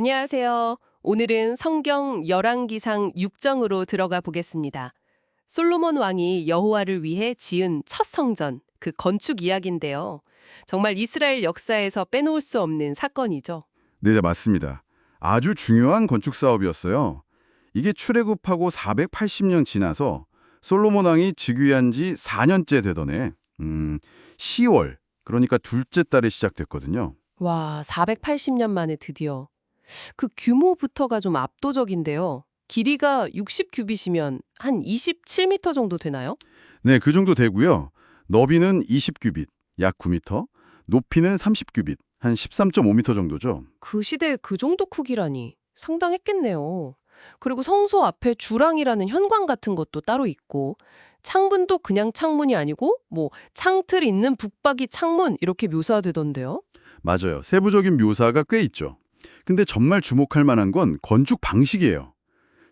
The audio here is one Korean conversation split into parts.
안녕하세요. 오늘은 성경 열왕기상 6장으로 들어가 보겠습니다. 솔로몬 왕이 여호와를 위해 지은 첫 성전, 그 건축 이야기인데요. 정말 이스라엘 역사에서 빼놓을 수 없는 사건이죠. 네, 맞습니다. 아주 중요한 건축 사업이었어요. 이게 출애굽하고 480년 지나서 솔로몬 왕이 즉위한 지 4년째 되던 해, 10월, 그러니까 둘째 달에 시작됐거든요. 와, 480년 만에 드디어. 그 규모부터가 좀 압도적인데요. 길이가 60규빗이면 한 27m 정도 되나요? 네, 그 정도 되고요. 너비는 20규빗, 약 9m, 높이는 30규빗, 한 13.5m 정도죠. 그 시대에 그 정도 크기라니 상당했겠네요. 그리고 성소 앞에 주랑이라는 현관 같은 것도 따로 있고 창문도 그냥 창문이 아니고 뭐 창틀 있는 북박이 창문 이렇게 묘사되던데요. 맞아요. 세부적인 묘사가 꽤 있죠. 근데 정말 주목할 만한 건 건축 방식이에요.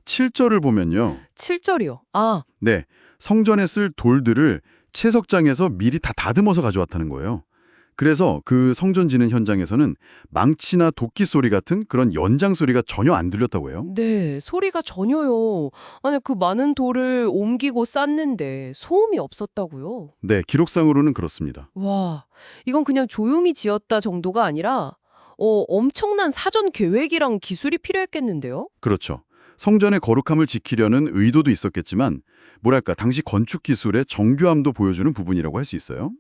7절을 보면요. 7절이요. 아, 네, 성전에 쓸 돌들을 채석장에서 미리 다 다듬어서 가져왔다는 거예요. 그래서 그 성전 지는 현장에서는 망치나 도끼 소리 같은 그런 연장 소리가 전혀 안 들렸다고 해요. 네, 소리가 전혀요. 아니 그 많은 돌을 옮기고 쌓는데 소음이 없었다고요. 네, 기록상으로는 그렇습니다. 와, 이건 그냥 조용히 지었다 정도가 아니라 엄청난 사전 계획이랑 기술이 필요했겠는데요? 그렇죠. 성전의 거룩함을 지키려는 의도도 있었겠지만 뭐랄까 당시 건축 기술의 정교함도 보여주는 부분이라고 할 수 있어요.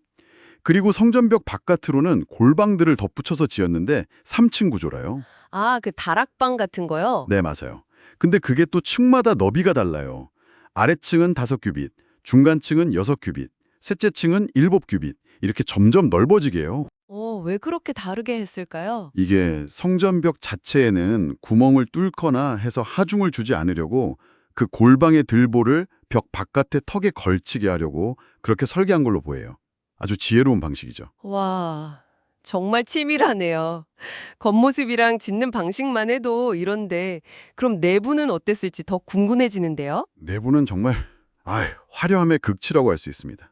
그리고 성전벽 바깥으로는 골방들을 덧붙여서 지었는데 3층 구조라요. 아, 그 다락방 같은 거요? 네, 맞아요. 근데 그게 또 층마다 너비가 달라요. 아래층은 5규빗, 중간층은 6규빗, 셋째 층은 7규빗. 이렇게 점점 넓어지게 해요. 왜 그렇게 다르게 했을까요? 이게 성전벽 자체에는 구멍을 뚫거나 해서 하중을 주지 않으려고 그 골방의 들보를 벽 바깥의 턱에 걸치게 하려고 그렇게 설계한 걸로 보여요. 아주 지혜로운 방식이죠. 와, 정말 치밀하네요. 겉모습이랑 짓는 방식만 해도 이런데 그럼 내부는 어땠을지 더 궁금해지는데요? 내부는 정말 화려함의 극치라고 할 수 있습니다.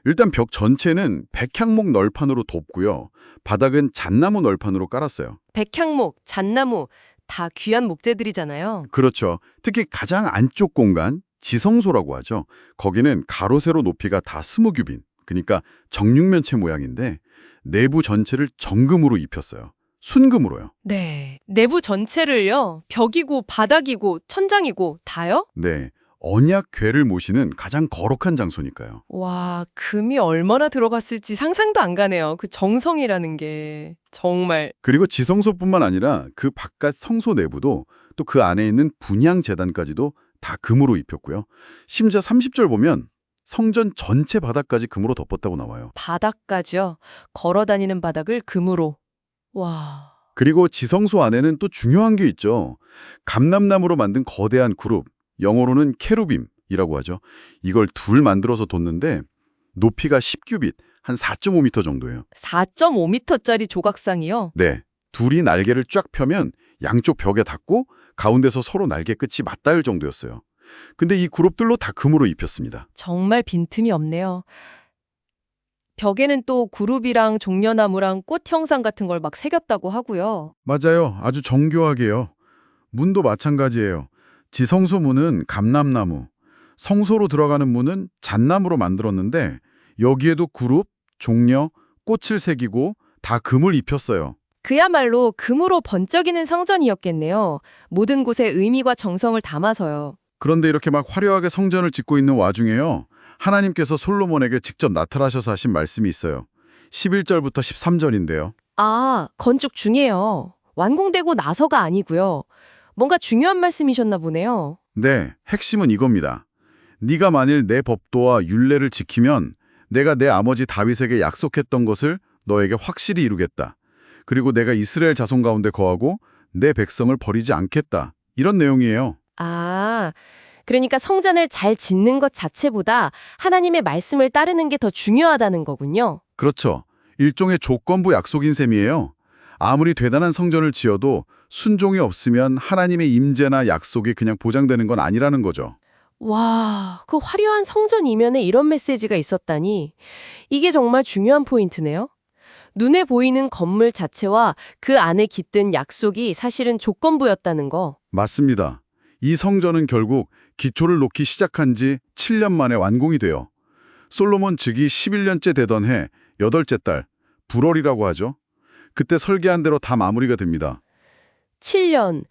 일단 벽 전체는 백향목 널판으로 덮고요. 바닥은 잣나무 널판으로 깔았어요. 백향목, 잣나무 다 귀한 목재들이잖아요. 그렇죠. 특히 가장 안쪽 공간, 지성소라고 하죠. 거기는 가로 세로 높이가 다 20규빗, 그러니까 정육면체 모양인데 내부 전체를 정금으로 입혔어요. 순금으로요. 네, 내부 전체를요. 벽이고 바닥이고 천장이고 다요? 네, 언약 궤를 모시는 가장 거룩한 장소니까요. 와, 금이 얼마나 들어갔을지 상상도 안 가네요. 그 정성이라는 게 정말. 그리고 지성소뿐만 아니라 그 바깥 성소 내부도 또 그 안에 있는 분향 제단까지도 다 금으로 입혔고요. 심지어 30절 보면 성전 전체 바닥까지 금으로 덮었다고 나와요. 바닥까지요. 걸어 다니는 바닥을 금으로. 와. 그리고 지성소 안에는 또 중요한 게 있죠. 감람나무로 만든 거대한 그룹, 영어로는 케루빔이라고 하죠. 이걸 둘 만들어서 뒀는데 높이가 10규빗, 한 4.5m 정도예요. 4.5m짜리 조각상이요? 네, 둘이 날개를 쫙 펴면 양쪽 벽에 닿고 가운데서 서로 날개 끝이 맞닿을 정도였어요. 근데 이 그룹들로 다 금으로 입혔습니다. 정말 빈틈이 없네요. 벽에는 또 구룹이랑 종려나무랑 꽃 형상 같은 걸 막 새겼다고 하고요. 맞아요. 아주 정교하게요. 문도 마찬가지예요. 지성소 문은 감람나무, 성소로 들어가는 문은 잣나무로 만들었는데 여기에도 그룹, 종려, 꽃을 새기고 다 금을 입혔어요. 그야말로 금으로 번쩍이는 성전이었겠네요. 모든 곳에 의미와 정성을 담아서요. 그런데 이렇게 막 화려하게 성전을 짓고 있는 와중에요. 하나님께서 솔로몬에게 직접 나타나셔서 하신 말씀이 있어요. 11절부터 13절인데요. 아, 건축 중이에요. 완공되고 나서가 아니고요. 뭔가 중요한 말씀이셨나 보네요. 네, 핵심은 이겁니다. 네가 만일 내 법도와 율례를 지키면 내가 내 아버지 다윗에게 약속했던 것을 너에게 확실히 이루겠다. 그리고 내가 이스라엘 자손 가운데 거하고 내 백성을 버리지 않겠다. 이런 내용이에요. 아, 그러니까 성전을 잘 짓는 것 자체보다 하나님의 말씀을 따르는 게 더 중요하다는 거군요. 그렇죠. 일종의 조건부 약속인 셈이에요. 아무리 대단한 성전을 지어도 순종이 없으면 하나님의 임재나 약속이 그냥 보장되는 건 아니라는 거죠. 와, 그 화려한 성전 이면에 이런 메시지가 있었다니. 이게 정말 중요한 포인트네요. 눈에 보이는 건물 자체와 그 안에 깃든 약속이 사실은 조건부였다는 거. 맞습니다. 이 성전은 결국 기초를 놓기 시작한 지 7년 만에 완공이 돼요. 솔로몬 즉위 11년째 되던 해 8째 달, 불월이라고 하죠. 그때 설계한 대로 다 마무리가 됩니다. 7년.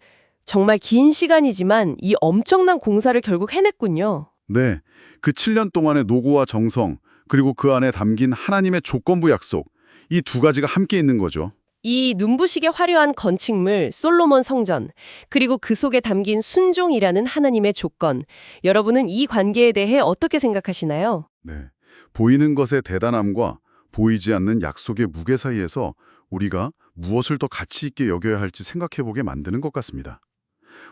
정말 긴 시간이지만 이 엄청난 공사를 결국 해냈군요. 네, 그 7년 동안의 노고와 정성, 그리고 그 안에 담긴 하나님의 조건부 약속, 이 두 가지가 함께 있는 거죠. 이 눈부시게 화려한 건축물 솔로몬 성전, 그리고 그 속에 담긴 순종이라는 하나님의 조건. 여러분은 이 관계에 대해 어떻게 생각하시나요? 네, 보이는 것의 대단함과 보이지 않는 약속의 무게 사이에서 우리가 무엇을 더 가치 있게 여겨야 할지 생각해보게 만드는 것 같습니다.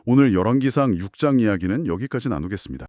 오늘 열왕기상 6장 이야기는 여기까지 나누겠습니다.